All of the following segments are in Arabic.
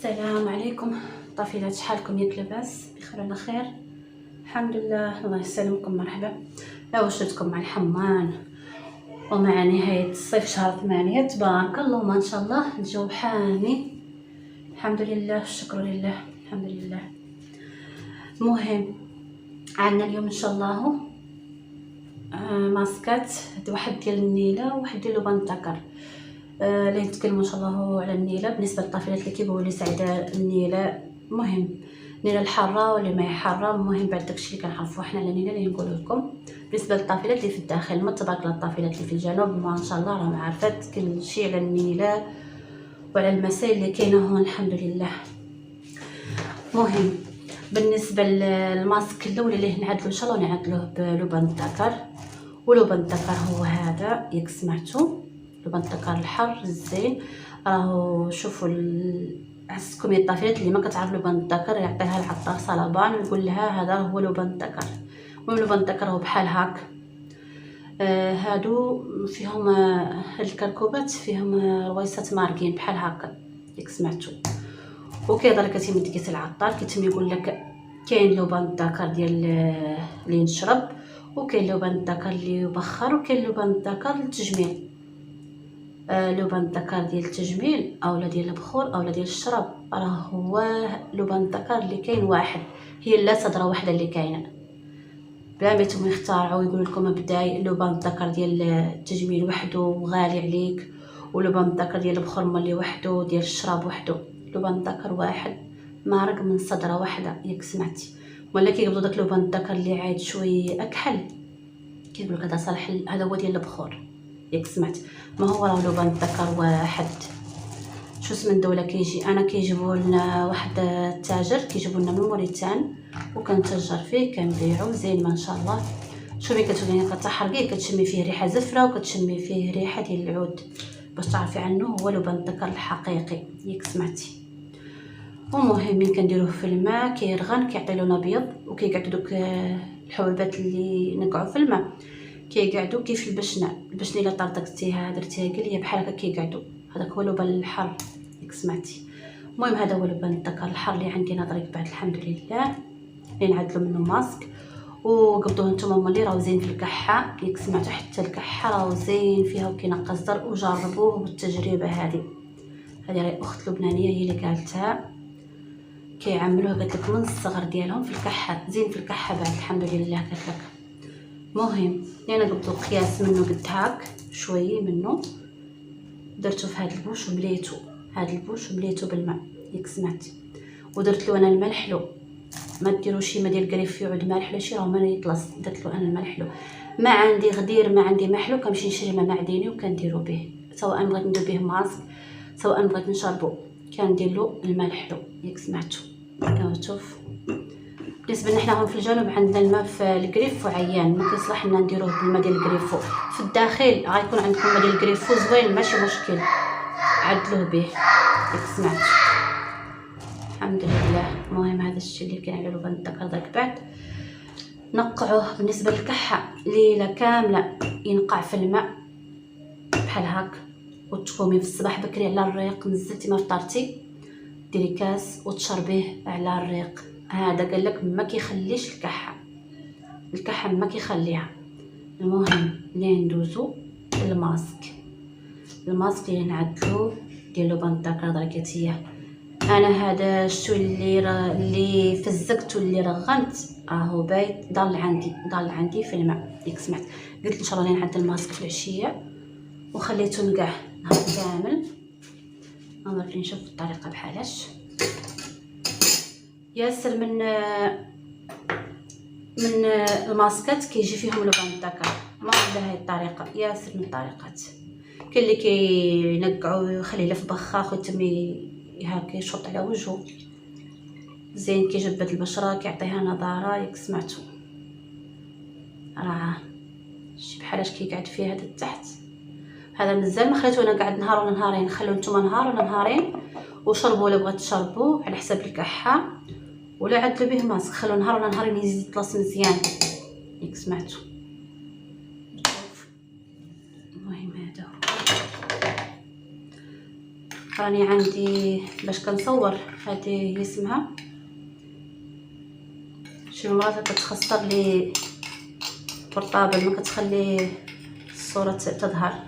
السلام عليكم طافلات، شحالكم؟ ياك لاباس بخير على خير؟ الحمد لله. الله يسلمكم، مرحبا. وشدتكم مع الحمان ومع نهاية الصيف شهر 8. تبارك الله ما شاء الله الجو حامي، الحمد لله والشكر لله، الحمد لله. المهم عندنا اليوم ان شاء الله ماسكات، واحد ديال النيله وواحد ديال لوبانتاكر. اللي نتكلموا ان شاء الله على النيله. بالنسبه للطافلات اللي كيبغيو لي سعيده النيله، المهم النيله الحاره واللي ما حاره، المهم بعد داكشي اللي كنعرفوا حنا على النيله اللي نقول لكم. بالنسبه للطافلات اللي في الداخل، ما تبارك الله الطافلات اللي في الجنوب ما شاء الله راه عارفات كل شيء على النيله وعلى المسائل اللي كاينه هون، الحمد لله. مهم بالنسبه للماسك الاول اللي نعدلو ان شاء الله نعدلوه بلوبانتاكر، ولوبانتاكر هو هذا ياك سمعتو، لوبانتاكر الحر الزين. راهو شوفوا عسكم يا الطافلات اللي ما كتعرف لوبانتاكر يعطيها العطار صلبان ويقول لها هذا هو لوبانتاكر. المهم لوبانتاكر هو بحال هاك. هادو فيهم الكركوبات فيهم رويصات ماركين بحال هكا ياك سمعتو. وكيهضر كتيمد كيس العطار كيتم يقول لك كاين لوبانتاكر ديال اللي نشرب، وكاين لوبانتاكر اللي يبخر، وكاين لوبانتاكر للتجميل. لوبانتاكر ديال التجميل اولا ديال البخور اولا ديال الشراب، راه هو لوبانتاكر اللي كاين واحد، هي لا صدره واحده اللي كاينه، بلا ما يتم يختاروا ويقول لكم بداي لوبانتاكر ديال التجميل وحده غالي عليك، ولوبانتاكر ديال البخور ملي وحده، ديال الشراب وحده. لوبانتاكر واحد مارق من صدره واحده ياك سمعتي. ولا كيقبضوا داك لوبانتاكر اللي عاد شويه اكحل كيقول لك هذا صالح، هذا هو ديال البخور ياك سمعت. ما هو راه لوبانتاكر واحد. شو اسم الدوله كيجي، انا كيجيبوا لنا واحد التاجر كيجيبوا لنا من موريتان وكنتجر فيه كنبيعو زين ما شاء الله. شوفي كتولي كتحرقيه كتشمي فيه ريحه زفره وكتشمي فيه ريحه ديال العود باش تعرفي عنه هو لوبانتاكر الحقيقي ياك سمعتي. المهم من كنديروه في الماء كيرغن كيعطي لون ابيض، وكيقعدوا دوك الحبيبات اللي نقعوا في الماء كيقعدوا كيف البشنه الا طرطقتيها درتيها قليه بحال هكا كيقعدوا. هذاك هو لوبان الحر ياك سمعتي. المهم هذا هو لوبانتاكر الحر اللي عندي ناطريك بعد الحمد لله، اللي نعدلو منه ماسك. وقبضوه نتوما ملي راهو زين في الكحه ياك سمعتوا، حتى الكحه راهو زين فيها وكينقص الضر. وجربوه بالتجربه هذه راهي اخت لبنانيه هي اللي قالتها، كيعملوها قالت لك من الصغر ديالهم في الكحه، زين في الكحه بعد الحمد لله قالت لك. مهم انا قبضوا قياس منه قد هاك شويه منه، درتو في هذا البوش ومليتو، هذا البوش ومليتو بالماء ياك سمعتي. ودرت له انا الملح له، ما ديروش شي ما ديال قريف عود مالح ولا شي، راه ما يطلص. درت له انا الملح له، ما عندي غدير ما عندي محلو كنمشي نشري ما معدني وكنديرو به، سواء بغيت ندير به ماسك سواء بغيت نشربو كندير له الملح له ياك سمعتو. شوف بالنسبه لنا حنا هون في الجنوب عندنا الماء في الكريفو عيان، ما كيصلح لنا نديروه بالماء ديال الكريفو. في الداخل غيكون عندكم ماء ديال الكريفو زوين ماشي مشكل، عدلوه به ياك سمعتو الحمد لله. المهم هذا الشيء اللي كاين على لوبانتاكر. داك بعد نقعوه. بالنسبه للكحه ليله كامله ينقع في الماء بحال هاك، وتقومي في الصباح بكري على الريق، نزلتي ما فطرتي ديري كاس وتشربيه على الريق. هذا قال لك ما كيخليش الكحه ما كيخليها. المهم اللي ندوزو الماسك اللي نعدلو ديال لوبانتاكر دركاتيه. انا هذا الشو اللي فزقت واللي رغنت راهو بايت ضل عندي في الماء ياك سمعت. قلت ان شاء الله نعدل الماسك في العشيه وخليته نقع نهار كامل. نوريكم نشوف الطريقه بحالاش. ياسر من الماسكات كيجي فيهم لوبانتاكر، ما عندها هاي الطريقه، ياسر من الطريقات. كاين اللي كينقعوا يخليه في بخاخ ويتم هاك يشط على وجهه زين كيجبد البشره كيعطيها نضاره ياك سمعتوا. راه شي بحالاش كيقعد فيه هذا التحت. هذا مزال ما خليته انا قاعد نهار ولا نهارين، خلو نتوما نهار ولا نهارين وشربوا ولا بغات تشربوا على حساب الكحه، ولا عدلوا به ماسك خلو نهار ولا نهارين يزيد يطلص مزيان ياك سمعتوا. المهم هذا راني عندي باش كنصور، هذه هي اسمها. شي مرات كتخسر لي البورطابل ما كتخلي الصوره تظهر.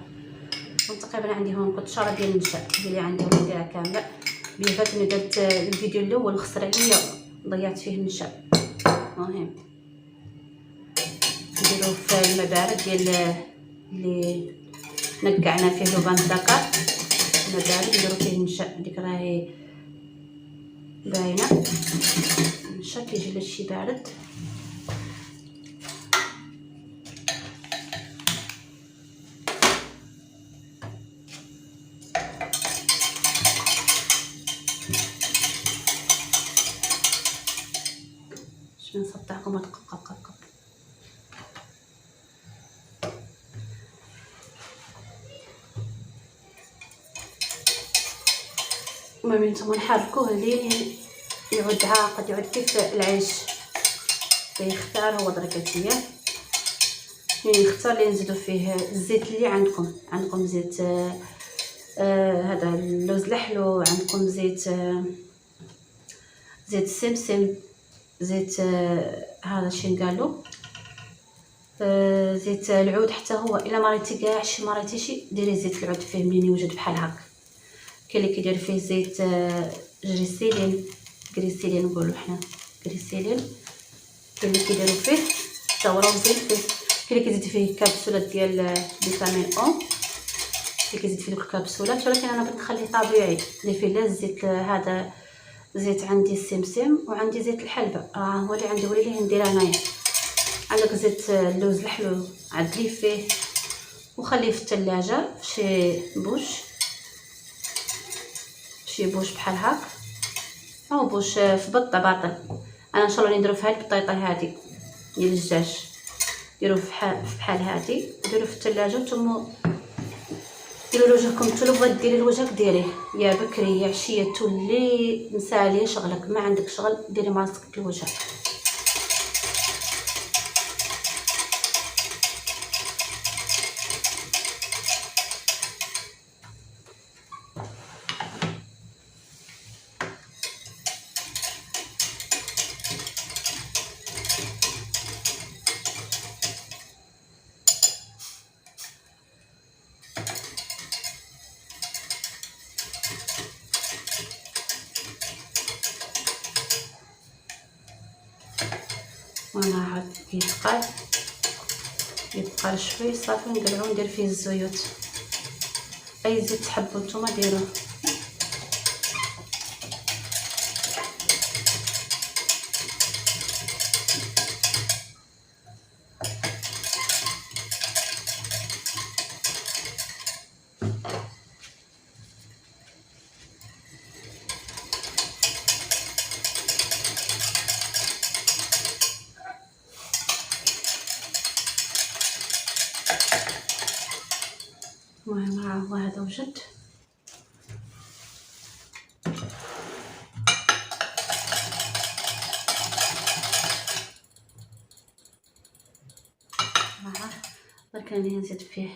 تقريبا عندي هون كنت ديال النشا هي اللي عندي نديرها كامله. بيفات ملي درت الفيديو الاول خسر عليا، ضيعت فيه النشا. المهم نديرو في الماء بارد ديال اللي نقعنا فيه لبان دكار، الماء بارد نديرو فيه النشا. ديك راهي باينه النشا كيجي لهادشي بارد. باش نصبعكم هتقب. المهم نتوما نحركوه لين يعود عاقد، يعود كيف العيش. يختار هو دركاتيه يعني نختار اللي نزيدو فيه الزيت اللي عندكم زيت هذا اللوز الحلو، عندكم زيت زيت السمسم، زيت هذا شين قالوا زيت العود. حتى هو الا مريتي كاع شي مريتيشي ديري زيت العود فيه منين يوجد بحال هكا. كاين اللي كيدير فيه زيت غريسيلين نقولوا حنا غريسيلين. كاين اللي كيديروا فيه حتى هو راه زيت فيه. كاين اللي كيزيد فيه كبسولات ديال فيتامين او، اللي كيزيد فيه دوك الكبسولات، ولكن انا بغيت نخليه طبيعي اللي فيه لا الزيت هذا. زيت عندي السمسم وعندي زيت الحلبه، هو اللي عندي، هو اللي ندير انايا. عندك زيت اللوز الحلو عدليه فيه وخليه في الثلاجه في شي بوش بحال هاك، او بوش في بطه باطل. انا ان شاء الله نديرو في هاد البطيطه هادي ديال الدجاج، ديروه بحال هادي وديروه في الثلاجه. نتوما ديروا لوجهكم، نتو بغات ديري لوجهك ديريه يا بكري يا عشيه، تولي مساليه شغلك، ما عندك شغل ديري ماسك لوجهك. وانا عاد يبقى شوي صافي نقلعو ندير فيه الزيوت. اي زيت تحبوا نتوما ديروه. المهم هو هذا وجد. درك راني نزيد فيه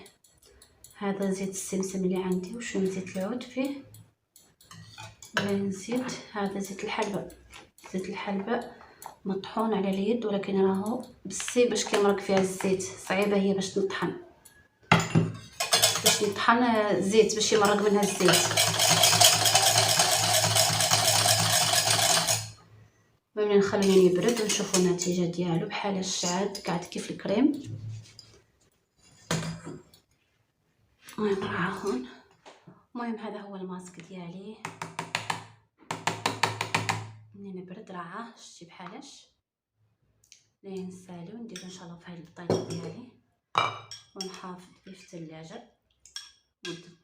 هذا زيت السمسم اللي عندي، وشويه زيت العود فيه. نزيد هذا زيت الحلبة. زيت الحلبة مطحون على اليد، ولكن راهو بالسي باش كيمرق فيها الزيت. صعيبه هي باش نطحن زيت باش يمرق منها الزيت. ملي نخليه يبرد ونشوفوا النتيجه ديالو بحال الشعاد قاعد كيف الكريم. هون المهم هذا هو الماسك ديالي. منين برد راه شتي بحالاش لين نسالي ونديرو ان شاء الله في هذه البطيطه ديالي ونحافظ به في الثلاجه مده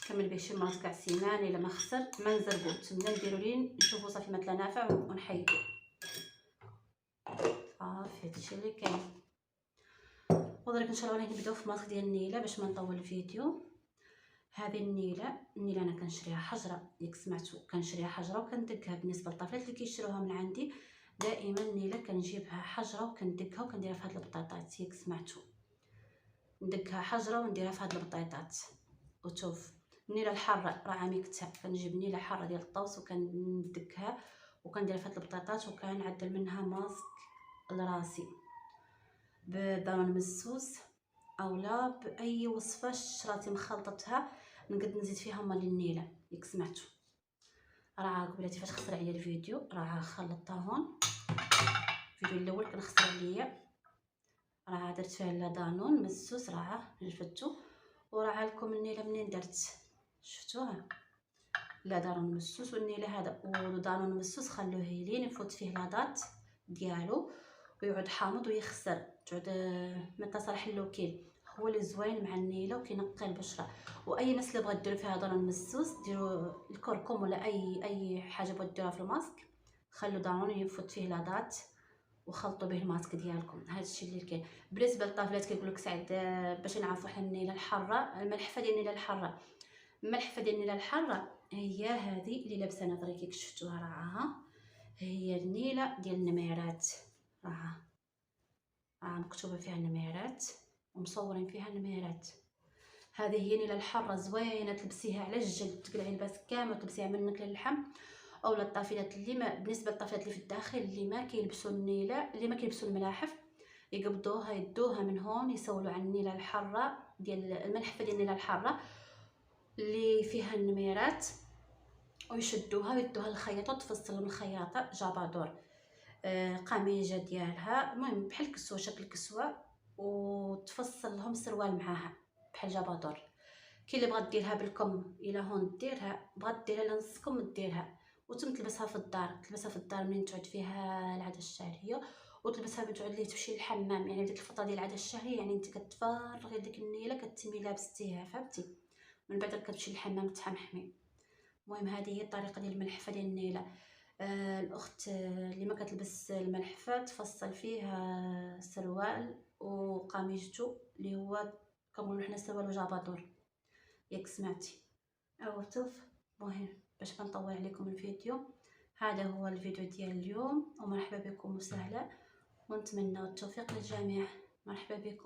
كمل به شي مرات كاع سيمانه. الا ما خسر ما نزربو تما نديرو لين نشوفو صافي ما تلا نافع ونحيدو. صافي هادشي اللي كاين. ودرك ان شاء الله غادي نبداو في الماسك ديال النيله باش ما نطول الفيديو. هذه النيله انا كنشريها حجره، ياك سمعتو، كنشريها حجره وكندقها. بالنسبه للطفلات اللي كيشروها من عندي دائما النيله كنجيبها حجره وكندقها وكنديرها في هاد البطاطات، ياك سمعتو، ندقها حجره ونديرها في هاد البطيطات وشوف النيله الحاره راه عميقتها، كنجيب نيله حاره ديال الطوس وكندكها وكندير فيها البطاطات وكنعدل منها ماسك لراسي بدرن مسوس اولا باي وصفه شراتي مخلطتها نقد نزيد فيها مال النيله. ياك سمعتوا راه قبلتي فاش خسر عليا الفيديو راه خلطتها هون. الفيديو الاول كان خسر عليا، راه درت فيها لا دانون مسوس راه جبدتو، وراه لكم النيله منين درت شفتوها لا دانون مسوس. والنيله هذا ودانون مسوس خلوه يلين يفوت فيه لاضات ديالو ويعود حامض ويخسر تعود ما تصالح اللوكيل. هو اللي زوين مع النيله وكينقي البشره. واي مسله بغات ديروا فيها دانون مسوس ديروا الكركم ولا اي حاجه بغات ديروها في الماسك، خلوا دانون يفوت فيه لاضات وخلطوا به الماسك ديالكم. هذا الشيء اللي كاين. بالنسبه للطافلات كيقول لك سعد باش نعرفوا حنا النيله الحاره، الملحفه ديال النيله الحاره، الملحفه ديال النيله الحاره هي هذه اللي لابسه نظري كيف شفتوها راها هي النيله ديال النميرات، راها مكتوبه فيها النميرات ومصورين فيها النميرات. هذه هي النيله الحاره زوينه تلبسيها على الجلد تقلعي الباس كامل تلبسيها منك للحم. اولا الطافلات اللي ما بالنسبه للطافلات اللي في الداخل اللي ما كيلبسوا النيله اللي ما كيلبسوا الملاحف يقبضوها يدوها من هون يسولوا عن النيله الحاره ديال الملحفه ديال النيله الحاره اللي فيها النميرات ويشدوها ويدوها للخياطه وتفصل من الخياطه جابادور قميجه ديالها المهم بحال كسوه شكل كسوه وتفصل لهم سروال معاها بحال جابادور. كي اللي بغات ديرها بالكم الى هون ديرها، بغات ديرها لنص كم ديرها وتم تلبسها في الدار. تلبسها في الدار منين تعود فيها العاده الشهريه وتلبسها من تعود ليه تمشي للحمام. يعني ديك الفتره ديال العاده الشهريه يعني انت كتفرغي ديك النيله كتمي لابستيها فهمتي، من بعد كتمشي للحمام تحمحمي. المهم هذه هي الطريقه ديال الملحفه ديال النيله. الاخت اللي ما كتلبس الملحفه تفصل فيه سروال وقميجته اللي هو كنقولوا حنا سروال وجابادور. ياك سمعتي او توف. المهم باش ما نطول عليكم الفيديو، هذا هو الفيديو ديال اليوم ومرحبا بكم وسهلا ونتمنى التوفيق للجميع. مرحبا بكم.